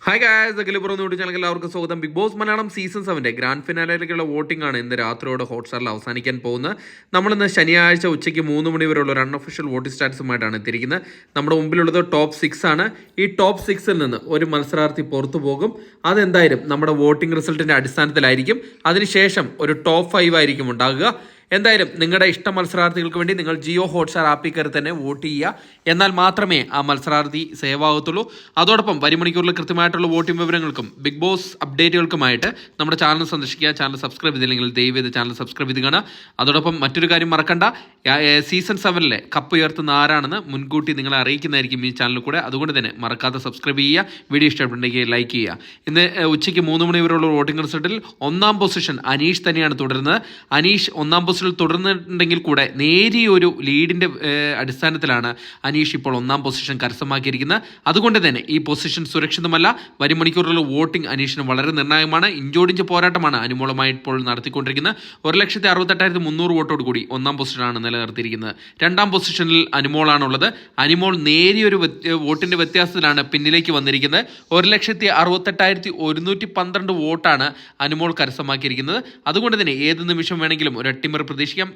Hi guys, അഖിലപുറം YouTube ചാനലിൽ എല്ലാവർക്കും സ്വാഗതം. Big Boss Malayalam season 7 grand ഫിനാലയിലേക്കുള്ള വോട്ടിംഗ് ആണ് ഇന്ന് രാത്രിയോടെ ഹോട്ട്സ്റ്റാറിൽ അവസാനിക്കാൻ പോകുന്നത്. നമ്മളിന്ന് ശനിയാഴ്ച ഉച്ചയ്ക്ക് 3 മണി വരെയുള്ള ഒരു അൺഒഫീഷ്യൽ വോട്ടിംഗ് സ്റ്റാറ്റസുമായിട്ടാണ് എത്തിയിരിക്കുന്നത്. നമ്മുടെ മുമ്പിലുള്ളത് ടോപ്പ് 6 ആണ്. ഈ ടോപ്പ് 6ൽ നിന്ന് ഒരു മത്സരാർത്ഥി പുറത്തു പോകും. അതെന്തായാലും നമ്മുടെ വോട്ടിംഗ് റിസൾട്ടിന്റെ അടിസ്ഥാനത്തിലായിരിക്കും. അതിനുശേഷം ഒരു ടോപ്പ് 5 ആയിരിക്കും ഉണ്ടാകുക. എന്തായാലും നിങ്ങളുടെ ഇഷ്ട മത്സരാർത്ഥികൾക്ക് വേണ്ടി നിങ്ങൾ ജിയോ ഹോട്ട്സ്റ്റാർ ആപ്പിൽ കയറി തന്നെ വോട്ട് ചെയ്യുക. എന്നാൽ മാത്രമേ ആ മത്സരാർത്ഥി സേവ് ആകത്തുള്ളൂ. അതോടൊപ്പം വരിമണിക്കൂറിൽ കൃത്യമായിട്ടുള്ള വോട്ടിംഗ് വിവരങ്ങൾക്കും ബിഗ് ബോസ് അപ്ഡേറ്റുകൾക്കുമായിട്ട് നമ്മുടെ ചാനൽ സന്ദർശിക്കുക. ചാനൽ സബ്സ്ക്രൈബ് ചെയ്തില്ലെങ്കിൽ ദയവ് ചെയ്ത് ചാനൽ സബ്സ്ക്രൈബ് ചെയ്ത് കാണുക. അതോടൊപ്പം മറ്റൊരു കാര്യം മറക്കണ്ട, സീസൺ 7 കപ്പ് ഉയർത്തുന്ന ആരാണെന്ന് മുൻകൂട്ടി നിങ്ങളെ അറിയിക്കുന്നതായിരിക്കും ഈ ചാനലിൽ കൂടെ. അതുകൊണ്ട് തന്നെ മറക്കാതെ സബ്സ്ക്രൈബ് ചെയ്യുക. വീഡിയോ ഇഷ്ടപ്പെട്ടുണ്ടെങ്കിൽ ലൈക്ക് ചെയ്യുക. ഇന്ന് ഉച്ചയ്ക്ക് 3 മണി വരെയുള്ള വോട്ടിംഗ് റിസൾട്ടിൽ 1ാം പൊസിഷൻ അനീഷ് തന്നെയാണ് തുടരുന്നത്. അനീഷ് 1ാം പൊസിഷനിൽ തുടർന്നിട്ടുണ്ടെങ്കിൽ കൂടെ നേരിയ ഒരു ലീഡിന്റെ അടിസ്ഥാനത്തിലാണ് അനീഷ് ഇപ്പോൾ 1ാം പൊസിഷൻ കരസ്ഥമാക്കിയിരിക്കുന്നത്. അതുകൊണ്ട് തന്നെ ഈ പൊസിഷൻ സുരക്ഷിതമല്ല. വരും മണിക്കൂറിലുള്ള വോട്ടിംഗ് അനീഷിന് വളരെ നിർണായകമാണ്. ഇഞ്ചോടിഞ്ച് പോരാട്ടമാണ് അനുമോളുമായി ഇപ്പോൾ നടത്തിക്കൊണ്ടിരിക്കുന്നത്. 1,68,300 വോട്ടോട് കൂടി 1ാം പൊസിഷനാണ് നിലനിർത്തിയിരിക്കുന്നത്. 2ാം പൊസിഷനിൽ അനുമോളാണുള്ളത്. അനുമോൾ നേരിയൊരു വോട്ടിന്റെ വ്യത്യാസത്തിലാണ് പിന്നിലേക്ക് വന്നിരിക്കുന്നത്. 1,68,112 വോട്ടാണ് അനുമോൾ കരസ്ഥമാക്കിയിരിക്കുന്നത്. അതുകൊണ്ട് തന്നെ ഏത് നിമിഷം വേണമെങ്കിലും ഒരു അട്ടിമറി പ്രതീക്ഷിക്കാം.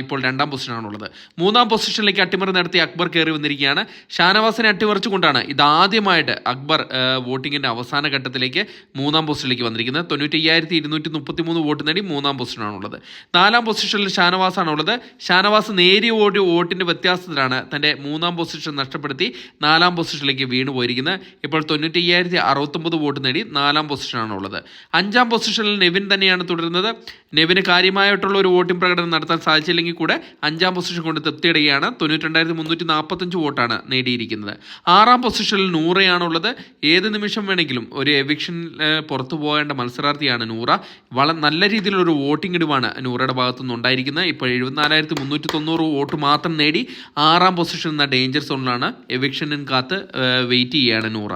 ഇപ്പോൾ 2ാം പൊസിഷനാണുള്ളത്. 3ാം പൊസിഷനിലേക്ക് അട്ടിമറി നടത്തി അക്ബർ കയറി വന്നിരിക്കുകയാണ്. ഷാനവാസിനെ അട്ടിമറിച്ചുകൊണ്ടാണ് ഇതാദ്യമായിട്ട് അക്ബർ വോട്ടിങ്ങിന്റെ അവസാന ഘട്ടത്തിലേക്ക് 3ാം പൊസിഷനിലേക്ക് വന്നിരിക്കുന്നത്. 95,233 വോട്ട് നേടി 3ാം പൊസിഷനാണുള്ളത്. 4ാം പൊസിഷനിൽ ഷാനവാസാണുള്ളത്. ഷാനവാസ് നേരിയ ഒരു വോട്ടിന്റെ വ്യത്യാസത്തിലാണ് തന്റെ 3ാം പൊസിഷൻ നഷ്ടപ്പെടുത്തി 4ാം പൊസിഷനിലേക്ക് വീണു പോയിരിക്കുന്നത്. ഇപ്പോൾ 95,069 വോട്ട് നേടി 4ാം പൊസിഷനാണുള്ളത്. 5ാം പൊസിഷനിൽ നെവിൻ തന്നെയാണ് തുടരുന്നത്. നെവിന് കാര്യമായിട്ടുള്ള ഒരു വോട്ടിംഗ് പ്രകടനം നടത്താൻ സാധിച്ചില്ലെങ്കിൽ കൂടെ 5ാം പൊസിഷൻ കൊണ്ട് തൃപ്തിയടയുകയാണ്. 92,345 വോട്ടാണ് നേടിയിരിക്കുന്നത്. 6ാം പൊസിഷനിൽ നൂറയാണുള്ളത്. ഏത് നിമിഷം വേണമെങ്കിലും ഒരു എവിക്ഷൻ പുറത്തു പോകേണ്ട മത്സരാർത്ഥിയാണ് നൂറ. വളരെ നല്ല രീതിയിലൊരു വോട്ടിംഗ് ഇടിവാണ് നൂറയുടെ ഭാഗത്തുനിന്ന് ഉണ്ടായിരിക്കുന്നത്. ഇപ്പോൾ 74,390 വോട്ട് മാത്രം നേടി 6ാം പൊസിഷൻ എന്ന ഡേഞ്ചർ സോണിലാണ്. എവിക്ഷനും കാത്ത് വെയിറ്റ് ചെയ്യുകയാണ് നൂറ.